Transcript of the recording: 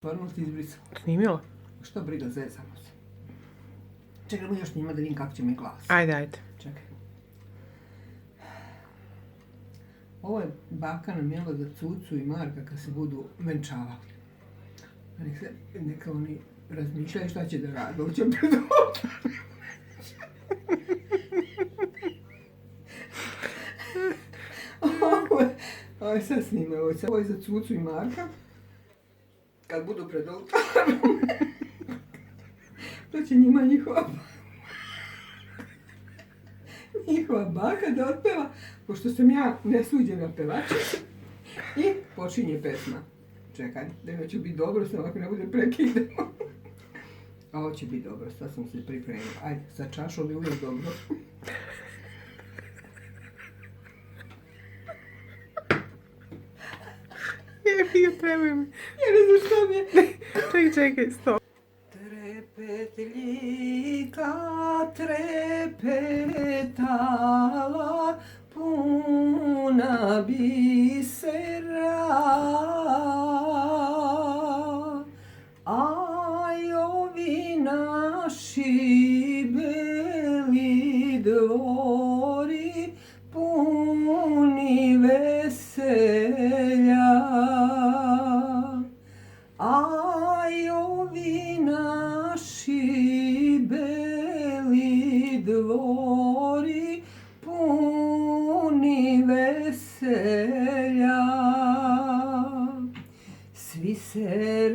Stvarno ti izbrisao. Snimila? Što briga, zezamo se. Čekaj, još snima da vidim kako će mi glas. Ajde. Čekaj. Ovo je baka namjela za Cucu i Marka kad se budu venčavali. Neka oni razmišljaju šta će da rade. Ovo će predovati. Ovo sad snime. Ovo je za Cucu i Marka. Kad budu pred oltarom. To će njima njihova baka da otpeva, pošto sam ja nesuđena pevačica, i počinje pesma. Čekaj, da će biti dobro, samo ako ne bude prekidamo. Ovo će biti dobro, sad sam se pripremila. Ajde, sa čašom je uvijek dobro. Trebaj mi. Ja ne znam što mi je. Čekaj, stop. Trepetljika trepetala, puna bisera, a ovi naši beli dvori puni veselja. Ovi naši beli dvori puni veselja. Svi se